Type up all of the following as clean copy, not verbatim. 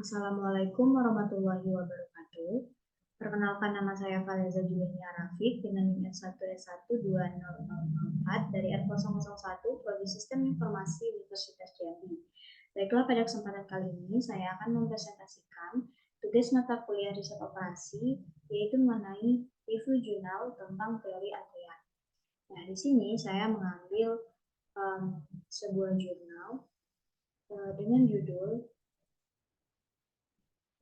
Assalamualaikum warahmatullahi wabarakatuh. Perkenalkan, nama saya Faliza Juliania Rafiq dengan NIM 1S12004 dari R001 Prodi Sistem Informasi Universitas Jambi. Baiklah, pada kesempatan kali ini saya akan mempresentasikan tugas mata kuliah riset operasi, yaitu mengenai review jurnal tentang teori antrian. Nah, di sini saya mengambil sebuah jurnal dengan judul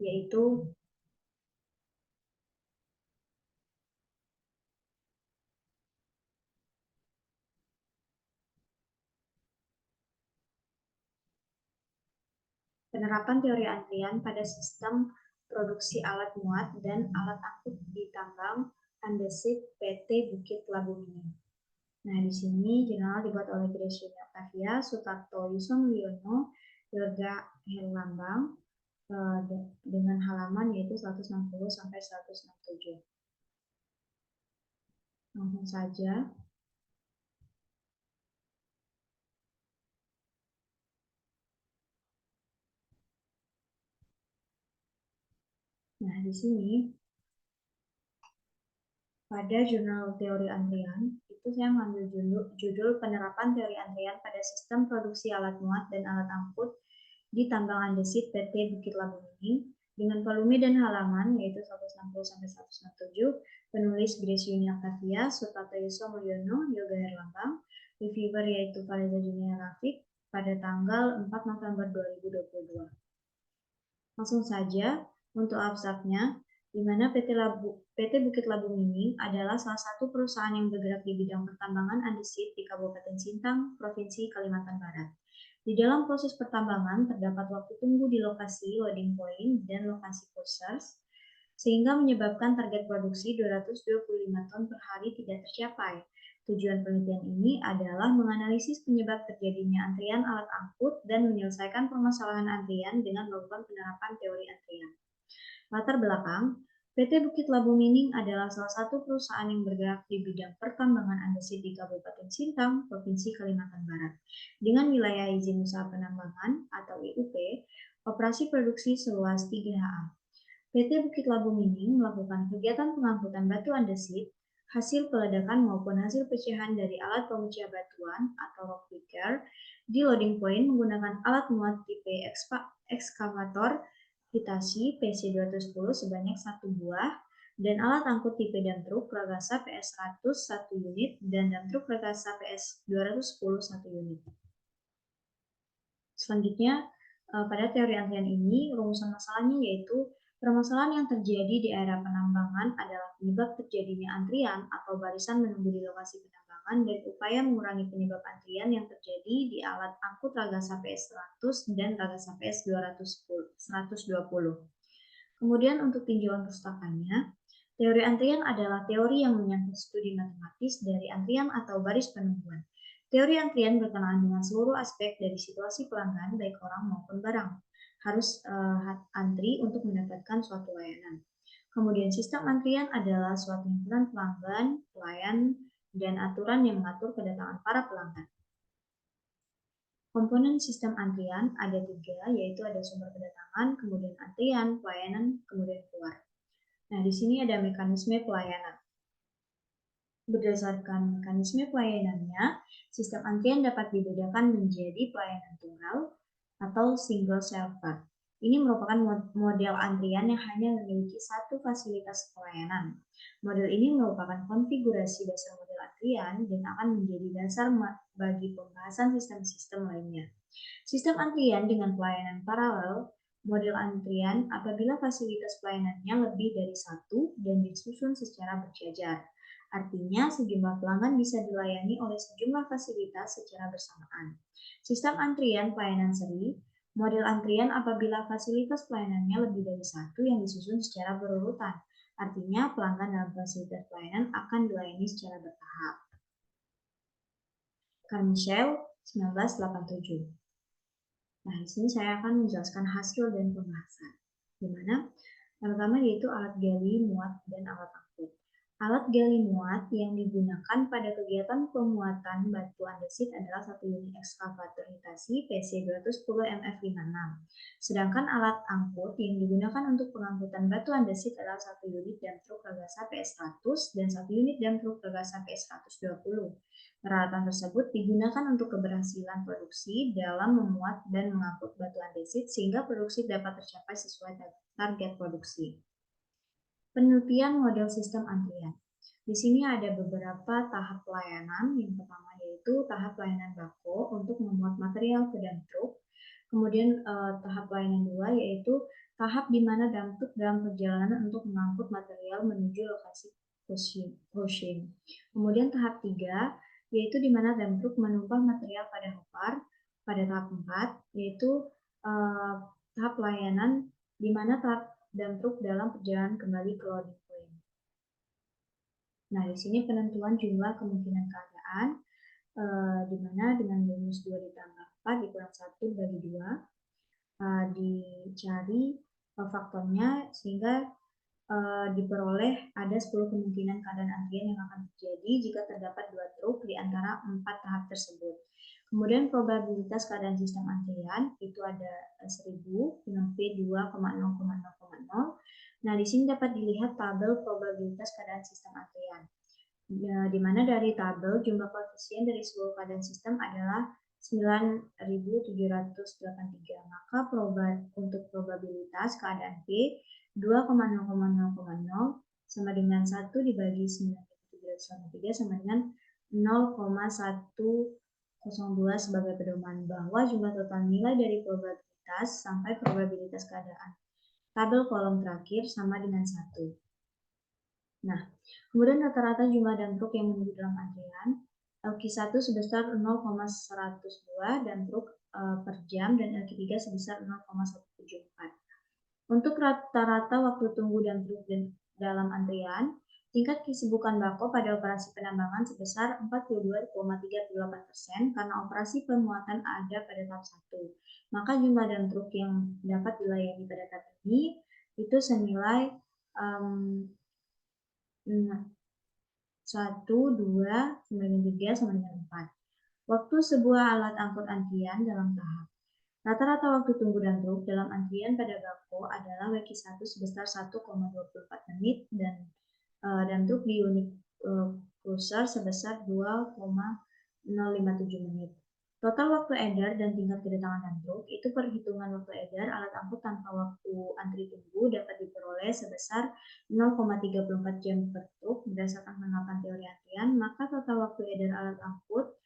yaitu penerapan teori antrian pada sistem produksi alat muat dan alat angkut di tambang andesit PT Bukit Labu Mining. Nah, di sini jurnal dibuat oleh Graciela Octavia, Sutarto Yusomulyono, Yoga Herlambang dengan halaman yaitu 160 sampai 167. Langsung saja. Nah, di sini pada jurnal teori antrian, itu saya mengambil judul penerapan teori antrian pada sistem produksi alat muat dan alat angkut di tambang andesit PT Bukit Labu Mining dengan volume dan halaman yaitu 160 sampai 167, penulis Graciela Octavia, Sutarto Yusomulyono, Yoga Herlambang, reviewer yaitu Faliza Juliania Rafiq pada tanggal 4 November 2022. Langsung saja untuk abstraknya, di mana PT Bukit Labu Mining adalah salah satu perusahaan yang bergerak di bidang pertambangan andesit di Kabupaten Sintang, Provinsi Kalimantan Barat. Di dalam proses pertambangan terdapat waktu tunggu di lokasi loading point dan lokasi process, sehingga menyebabkan target produksi 225 ton per hari tidak tercapai. Tujuan penelitian ini adalah menganalisis penyebab terjadinya antrian alat angkut dan menyelesaikan permasalahan antrian dengan melakukan penerapan teori antrian. Latar belakang, PT Bukit Labu Mining adalah salah satu perusahaan yang bergerak di bidang pertambangan andesit di Kabupaten Sintang, Provinsi Kalimantan Barat, dengan wilayah izin usaha penambangan atau IUP, operasi produksi seluas 3 ha. PT Bukit Labu Mining melakukan kegiatan pengangkutan batu andesit, hasil peledakan maupun hasil pecahan dari alat pemecah batuan atau rock picker di loading point menggunakan alat muat tipe ekskavator Hitachi PC210 sebanyak 1 buah dan alat angkut tipe dump truck Ragasa PS100 1 unit dan dump truck Ragasa PS210 1 unit. Selanjutnya, pada teori antrian ini, rumusan masalahnya yaitu permasalahan yang terjadi di area penambangan adalah penyebab terjadinya antrian atau barisan menunggu di lokasi penambangan dan upaya mengurangi penyebab antrian yang terjadi di alat angkut Ragasa PS100 dan Ragasa PS120. Kemudian untuk tinjauan pustakannya, teori antrian adalah teori yang menyangkut studi matematis dari antrian atau baris penungguan. Teori antrian berkenaan dengan seluruh aspek dari situasi pelanggan, baik orang maupun barang. Harus antri untuk mendapatkan suatu layanan. Kemudian sistem antrian adalah suatu himpunan pelanggan, pelayan, dan aturan yang mengatur kedatangan para pelanggan. Komponen sistem antrian ada 3, yaitu ada sumber kedatangan, kemudian antrian, pelayanan, kemudian keluar. Nah, di sini ada mekanisme pelayanan. Berdasarkan mekanisme pelayanannya, sistem antrian dapat dibedakan menjadi pelayanan tunggal atau single shelter. Ini merupakan model antrian yang hanya memiliki satu fasilitas pelayanan. Model ini merupakan konfigurasi dasar model antrian dan akan menjadi dasar bagi pembahasan sistem-sistem lainnya. Sistem antrian dengan pelayanan paralel, model antrian apabila fasilitas pelayanannya lebih dari satu dan disusun secara berjajar. Artinya, sejumlah pelanggan bisa dilayani oleh sejumlah fasilitas secara bersamaan. Sistem antrian pelayanan seri, model antrian apabila fasilitas pelayanannya lebih dari satu yang disusun secara berurutan. Artinya, pelanggan dalam fasilitas pelayanan akan dilayani secara bertahap. Carmichael, 1987. Nah, di sini saya akan menjelaskan hasil dan pembahasan. Di mana? Yang pertama yaitu alat gali, muat, dan alat angkut. Alat gali muat yang digunakan pada kegiatan pemuatan batu andesit adalah satu unit ekskavator Hitachi PC210 MF56. Sedangkan alat angkut yang digunakan untuk pengangkutan batu andesit adalah satu unit dump truk Ragasa PS100 dan satu unit dump truk Ragasa PS120. Peralatan tersebut digunakan untuk keberhasilan produksi dalam memuat dan mengangkut batu andesit sehingga produksi dapat tercapai sesuai target produksi. Penelitian model sistem antrian. Di sini ada beberapa tahap pelayanan. Yang pertama yaitu tahap pelayanan bako untuk memuat material ke dump truk. Kemudian tahap pelayanan 2 yaitu tahap di mana dump truk dalam perjalanan untuk mengangkut material menuju lokasi crushing. Kemudian tahap 3 yaitu di mana dump truk menumpah material pada hopper. Pada tahap 4 yaitu tahap pelayanan di mana tahap dump truk dalam perjalanan kembali ke loading point. Nah, di sini penentuan jumlah kemungkinan keadaan, di mana dengan rumus 2 ditambah 4 dikurang 1 bagi 2, dicari faktornya sehingga diperoleh ada 10 kemungkinan keadaan antrian yang akan terjadi jika terdapat 2 truk di antara 4 tahap tersebut. Kemudian probabilitas keadaan sistem antrian itu ada 1000 dengan P 2,0,0,0. Nah, di sini dapat dilihat tabel probabilitas keadaan sistem antrian. Di mana dari tabel jumlah koefisien dari seluruh keadaan sistem adalah 9.783. Maka untuk probabilitas keadaan P 2,0,0,0 sama dengan 1 dibagi 9.783 sama dengan 0,102 sebagai pedoman, bahwa jumlah total nilai dari probabilitas sampai probabilitas keadaan tabel kolom terakhir sama dengan 1. Nah, kemudian rata-rata jumlah dump truk yang menuju dalam antrian LQ1 sebesar 0,102 dump truk per jam dan LQ3 sebesar 0,174. Untuk rata-rata waktu tunggu dump truk dalam antrian, tingkat kesibukan bako pada operasi penambangan sebesar 42,38% karena operasi pemuatan ada pada tahap 1. Maka jumlah dump truk yang dapat dilayani pada tahap ini itu senilai 1, 2, 3, sama dengan 4. Waktu sebuah alat angkut antrian dalam tahap. Rata-rata waktu tunggu dump truk dalam antrian pada bako adalah WQ1 sebesar 1,24 menit dan dump truk di unit cruiser sebesar 2,057 menit. Total waktu edar dan tingkat kedatangan dump truk itu perhitungan waktu edar alat angkut tanpa waktu antri tunggu dapat diperoleh sebesar 0,34 jam per truk berdasarkan penerapan teori antrian. Maka total waktu edar alat angkut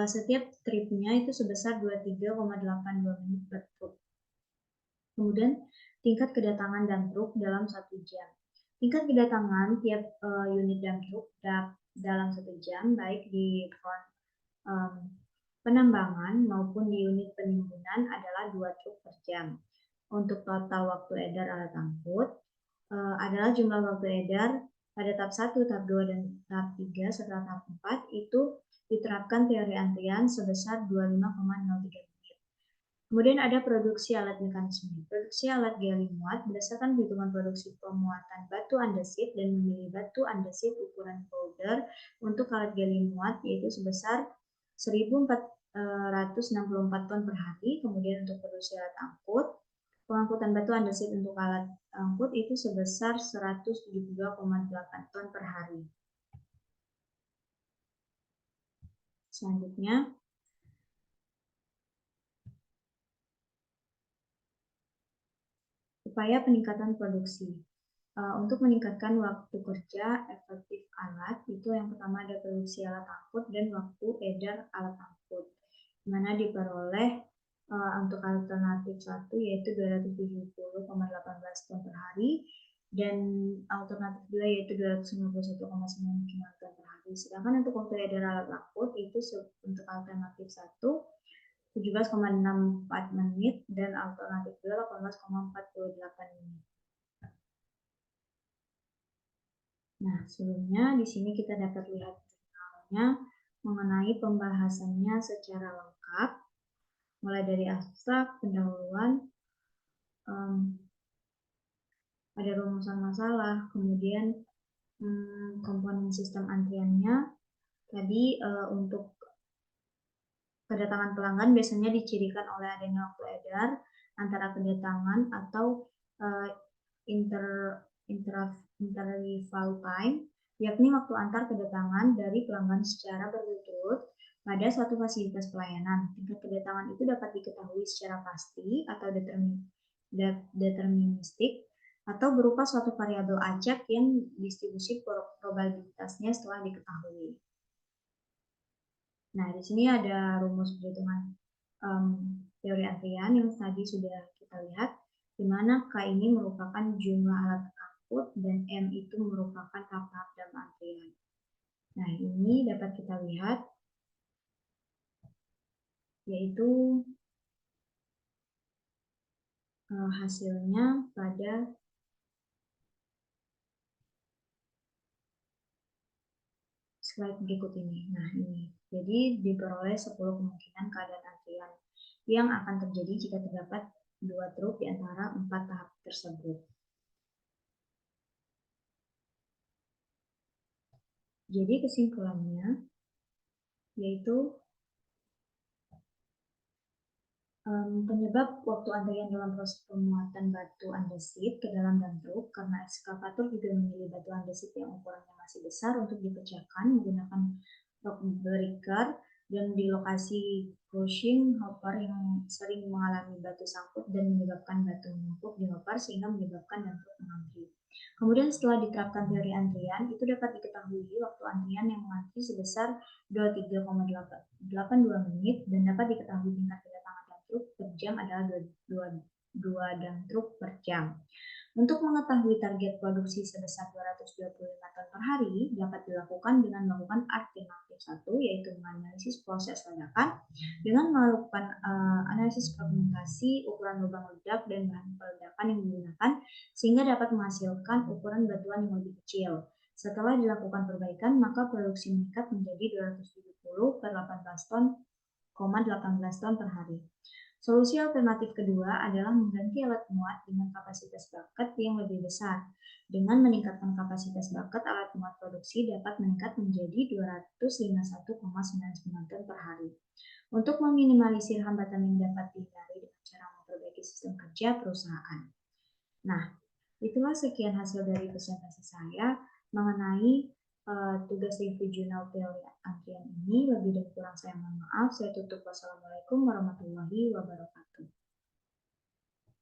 setiap tripnya itu sebesar 23,82 menit per truk. Kemudian tingkat kedatangan dump truk dalam 1 jam. Tingkat kedatangan tiap unit dump truk dalam 1 jam baik di front penambangan maupun di unit penimbunan adalah 2 truk per jam. Untuk total waktu edar alat angkut adalah jumlah waktu edar pada tahap 1, tahap 2, dan tahap 3 serta tahap 4 itu diterapkan teori antrian sebesar 25,03 menit. Kemudian ada produksi alat mekanisme. Produksi alat gali muat berdasarkan hitungan produksi pemuatan batu andesit dan memilih batu andesit ukuran folder untuk alat gali muat yaitu sebesar 1.464 ton per hari. Kemudian untuk produksi alat angkut, pengangkutan batu andesit untuk alat angkut itu sebesar 172,8 ton per hari. Selanjutnya, upaya peningkatan produksi. Untuk meningkatkan waktu kerja efektif alat, itu yang pertama ada produksi alat angkut dan waktu edar alat angkut, di mana diperoleh untuk alternatif 1 yaitu 270,18 ton per hari dan alternatif 2 yaitu 251,9 ton per hari. Sedangkan untuk waktu edar alat angkut itu untuk alternatif 1 17,64 menit dan alternatif 2 18,48 menit. Nah, sebelumnya di sini kita dapat lihat jurnalnya mengenai pembahasannya secara lengkap, mulai dari abstrak, pendahuluan, ada rumusan masalah, kemudian komponen sistem antriannya tadi untuk kedatangan pelanggan biasanya dicirikan oleh adanya waktu edar antara kedatangan atau uh, inter interval time, yakni waktu antar kedatangan dari pelanggan secara berturut-turut pada suatu fasilitas pelayanan. Tingkat kedatangan itu dapat diketahui secara pasti atau deterministik atau berupa suatu variabel acak yang distribusi probabilitasnya setelah diketahui. Nah, di sini ada rumus perhitungan teori antrian yang tadi sudah kita lihat, di mana K ini merupakan jumlah alat angkut dan M itu merupakan tahap-tahap dalam antrian. Nah, ini dapat kita lihat, yaitu hasilnya pada slide berikut ini. Nah, ini. Jadi, diperoleh 10 kemungkinan keadaan antrian yang akan terjadi jika terdapat 2 truk di antara 4 tahap tersebut. Jadi kesimpulannya yaitu penyebab waktu antrian dalam proses pemuatan batu andesit ke dalam dam truk karena ekskavator juga memilih batu andesit yang ukurannya masih besar untuk dipecahkan menggunakan rock breaker, dan di lokasi crushing hopper yang sering mengalami batu sangkut dan menyebabkan batu menumpuk di hopper sehingga menyebabkan dam truk mengantri. Kemudian setelah diterapkan teori antrian, itu dapat diketahui waktu antrian yang mengantri sebesar 23,82 menit dan dapat diketahui tingkat kedatangan dam truk per jam adalah 2 dam truk per jam. Untuk mengetahui target produksi sebesar 225 ton per hari, dapat dilakukan dengan melakukan alternatif 1, yaitu menganalisis proses ledakan dengan melakukan analisis fragmentasi, ukuran lubang ledak, dan bahan peledakan yang digunakan, sehingga dapat menghasilkan ukuran batuan yang lebih kecil. Setelah dilakukan perbaikan, maka produksi meningkat menjadi 270 per 18 ton, 18 ton per hari. Solusi alternatif kedua adalah mengganti alat muat dengan kapasitas bucket yang lebih besar. Dengan meningkatkan kapasitas bucket, alat muat produksi dapat meningkat menjadi 251,99 ton per hari. Untuk meminimalisir hambatan yang dapat dihindari dengan cara memperbaiki sistem kerja perusahaan. Nah, itulah sekian hasil dari presentasi saya mengenai tugas review jurnal teori antrian ini. Lebih dan kurang saya mohon maaf. Saya tutup. Wassalamualaikum warahmatullahi wabarakatuh.